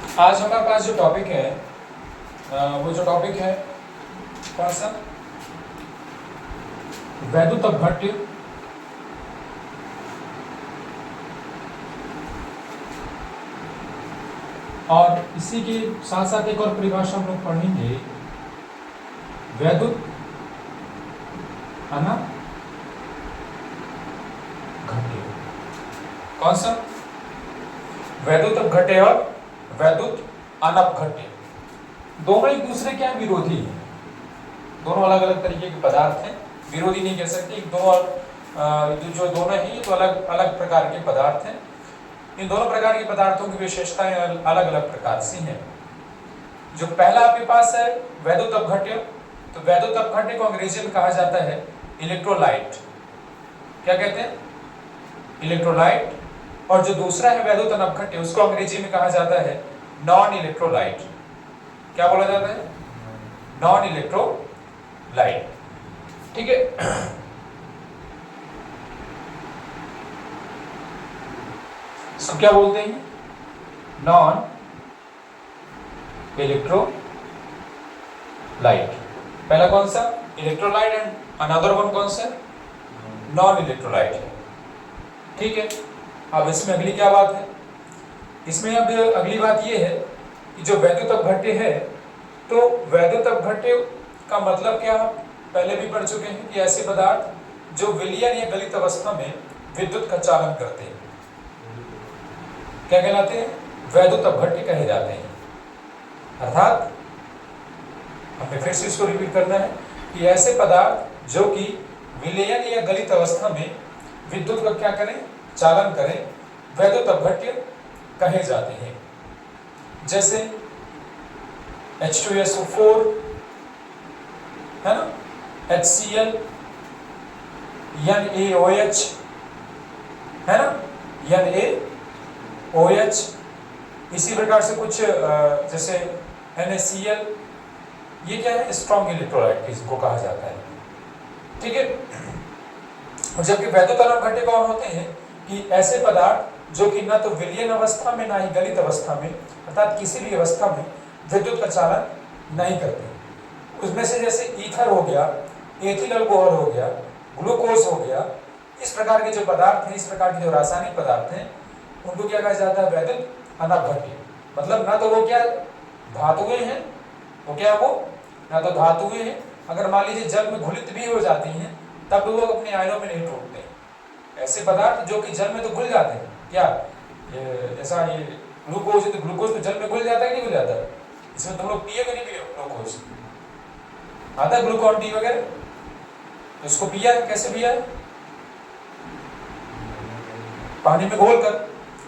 आज हमारे पास जो टॉपिक है वो जो टॉपिक है कौन सा, वैद्युत अपघट्य और इसी के साथ साथ एक और परिभाषा हम लोग पढ़ेंगे, वैद्युत अनपघट्य। कौन सा, वैद्युत अपघट्य और वैद्युत अनपघट्य। दोनों एक दूसरे के यहाँ विरोधी हैं, दोनों अलग अलग तरीके के पदार्थ हैं। विरोधी नहीं कह सकते, दोनों जो दोनों हैं ये तो अलग अलग प्रकार के पदार्थ हैं। इन दोनों प्रकार के पदार्थों की विशेषताएं अलग अलग प्रकार से हैं। जो पहला आपके पास है वैद्युत अपघट्य, तो वैद्युत अपघट्य को अंग्रेजी में कहा जाता है इलेक्ट्रोलाइट। क्या कहते हैं, इलेक्ट्रोलाइट। और जो दूसरा है वैद्युत अनपघट्य, उसको अंग्रेजी में कहा जाता है नॉन इलेक्ट्रोलाइट। क्या बोला जाता है, नॉन इलेक्ट्रोलाइट। ठीक है। इसको क्या बोलते हैं, नॉन इलेक्ट्रोलाइट। पहला कौन सा, इलेक्ट्रोलाइट, एंड अनदर वन कौन सा, नॉन इलेक्ट्रोलाइट है। ठीक है। अब इसमें अगली क्या बात है, इसमें अब अगली बात ये है कि जो वैद्युत अपघट्य है, तो वैद्युत अपघट्य का मतलब क्या, हम पहले भी पढ़ चुके हैं कि ऐसे पदार्थ जो विलयन या गलित अवस्था में विद्युत का चालन करते हैं, क्या कहलाते हैं, वैद्युत अपघट्य कहे जाते हैं। अर्थात हमें फिर से इसको रिपीट करना है कि ऐसे पदार्थ जो कि विलयन या गलित अवस्था में विद्युत का क्या करें, चालन करें, वैद्युत अपघट्य कहे जाते हैं। जैसे H2SO4 है ना, HCl, NaOH है ना, NaOH। इसी प्रकार से कुछ जैसे NaCl, ये क्या है, स्ट्रॉन्ग इलेक्ट्रोलाइट इसको कहा जाता है। ठीक है। और जबकि वैद्युत अनपघट्य कौन होते हैं कि ऐसे पदार्थ जो कि ना तो विलयन अवस्था में ना ही गलित अवस्था में, अर्थात किसी भी अवस्था में विद्युत का चालन नहीं करते। उसमें से जैसे ईथर हो गया, एथिल अल्कोहल हो गया, ग्लूकोज हो गया, इस प्रकार के जो पदार्थ हैं, इस प्रकार के जो रासायनिक पदार्थ हैं, उनको क्या कहा जाता है, वैद्युत अनपघट्य। मतलब ना तो वो क्या धातुएं हैं, वो क्या, वो ना तो धातुएं हैं, अगर मान लीजिए जल में घुलित भी हो जाती हैं तब भी वो अपने आयनों में नहीं टूटते। ऐसे पदार्थ जो कि जल में तो घुल जाते हैं, क्या जैसा ये ग्लूकोज है, तो ग्लूकोज तो जल में घुल जाता है कि नहीं घुल जाता है। इसमें तुम लोग पिए कि नहीं पिए, ग्लूकोज आता है, ग्लूकॉन डी वगैरह, तो इसको पिया है, कैसे पिया है, पानी में घोल कर।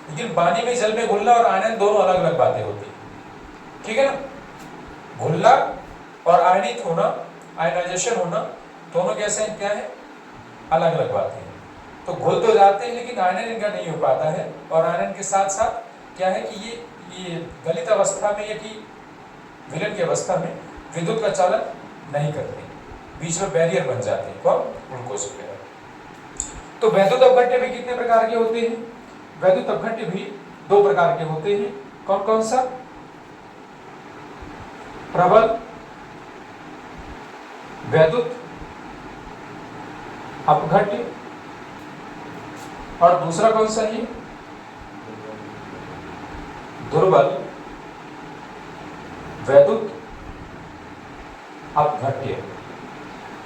लेकिन पानी में जल में घुलना और आयनन दोनों अलग अलग बातें होती है। ठीक है ना, घुलना और आयनित होना, आयनाइजेशन होना, दोनों कैसे हैं, क्या है, अलग अलग बातें हैं। तो घुल तो जाते हैं लेकिन आयनन इनका नहीं हो पाता है, और आयनन के साथ साथ क्या है कि ये गलित अवस्था में या कि विलयन की अवस्था में विद्युत का चालन नहीं करते, बीच में बैरियर बन जाते हैं, कौन, ग्लूकोज वगैरह। तो वैद्युत अपघट्य भी कितने प्रकार के होते हैं, वैद्युत अपघट्य भी दो प्रकार के होते हैं। कौन कौन सा, प्रबल वैद्युत अपघट्य, और दूसरा कौन सा है, दुर्बल वैद्युत अपघट्य।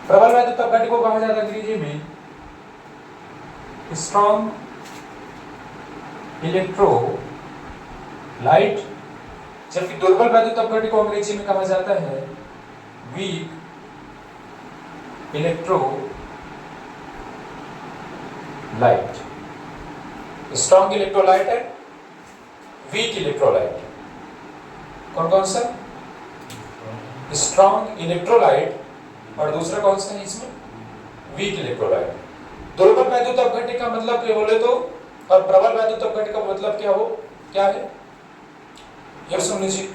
प्रबल वैद्युत अपघट्य को कहा जाता है अंग्रेजी में स्ट्रॉन्ग इलेक्ट्रोलाइट, जबकि दुर्बल वैद्युत अपघट्य को अंग्रेजी में कहा जाता है वीक इलेक्ट्रोलाइट। स्ट्रॉन्ग इलेक्ट्रोलाइट है, वीक इलेक्ट्रोलाइट। कौन कौन सा, स्ट्रॉन्ग इलेक्ट्रोलाइट, और दूसरा कौन सा है इसमें, वीक इलेक्ट्रोलाइट। दुर्बल वैद्युत अपघट्य का मतलब क्या बोले तो, और प्रबल वैद्युत अपघट्य का मतलब क्या हो, क्या है, ये सुन लीजिए।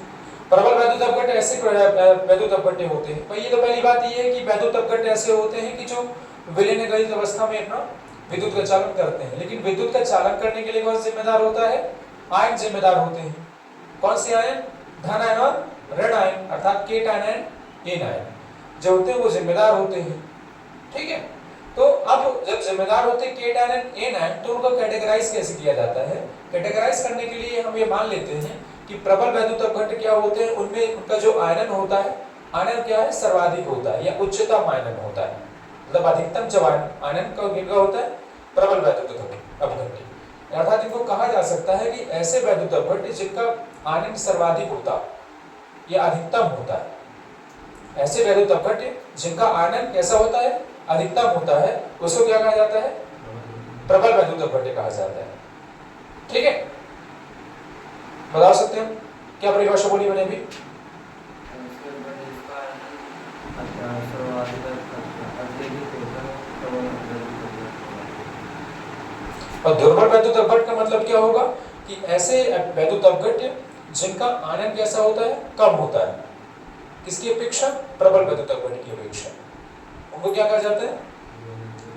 प्रबल वैद्युत अपघट्य ऐसे वैद्युत अपघट्य होते हैं, ये तो पहली बात ये है कि वैद्युत अपघट्य ऐसे होते हैं कि जो विलयन गलित अवस्था में अपना विद्युत का चालन करते हैं। लेकिन विद्युत का चालन करने के लिए कौन जिम्मेदार होता है, आयन जिम्मेदार होते हैं। कौन से आयन? धन आयन और ऋण आयन, अर्थात केटायन एंड एन आयन जो होते हैं वो जिम्मेदार होते हैं। ठीक है, तो अब जब जिम्मेदार होते हैं केटायन एंड एन आयन, तो उनको कैटेगराइज कैसे किया जाता है? कैटेगराइज करने के लिए हम ये मान लेते हैं कि प्रबल वैद्युत अपघट्य क्या होते हैं, उनमें उनका जो आयनन होता है, आयनन क्या है? सर्वाधिक होता है या उच्चतम आयनन होता है, मतलब अधिकतम जब आयनन का होता है प्रबल वैद्युत अपघट्य, अर्थात इनको कहा जा सकता है कि ऐसे वैद्युत अपघट्य जिनका आयनन सर्वाधिक होता या अधिकतम होता है, ऐसे वैद्युत अपघट्य जिनका आयनन कैसा होता है? अधिकतम होता है, उसको क्या कहा जाता है? प्रबल वैद्युत अपघट्य कहा जाता है। ठीक है, बता सकते हैं क्या परिभाषा बोली मैंने अभी? और दुर्बल वैद्युत अपघट्य का मतलब क्या होगा कि ऐसे वैद्युत अपघट्य जिनका आयनन कैसा होता है? कम होता है, किसकी अपेक्षा? प्रबल वैद्युत अपघट्य की अपेक्षा, उनको क्या कहा जाता है?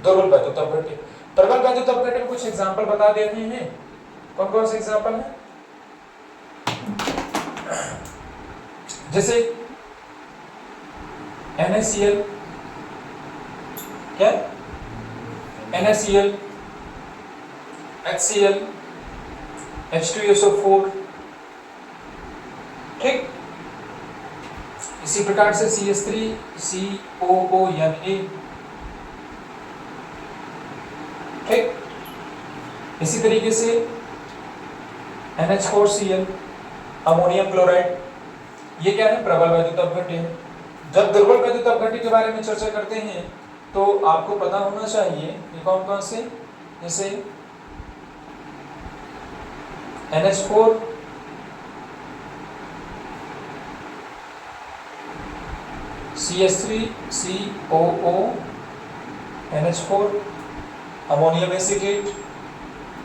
दुर्बल वैद्युत अपघट्य। प्रबल वैद्युत अपघट्य में कुछ एग्जांपल बता देते हैं, कौन कौन से एग्जांपल हैं? जैसे NaCl, क्या? NaCl, HCl, H2SO4, ठीक। इसी प्रकार से CH3COONA, ठीक। इसी तरीके से NH4Cl, अमोनियम क्लोराइड, ये क्या है? प्रबल वैद्युत अपघट्य है। जब दुर्बल वैद्युत अपघट्य के बारे में चर्चा करते हैं तो आपको पता होना चाहिए ये कौन कौन से, जैसे NH4, CH3COO, NH4, ammonium acetate,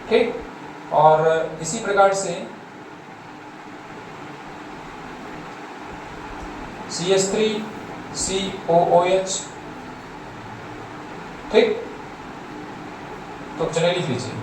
ठीक। और इसी प्रकार से CH3COOH, ठीक। तो चलिए लिख लीजिए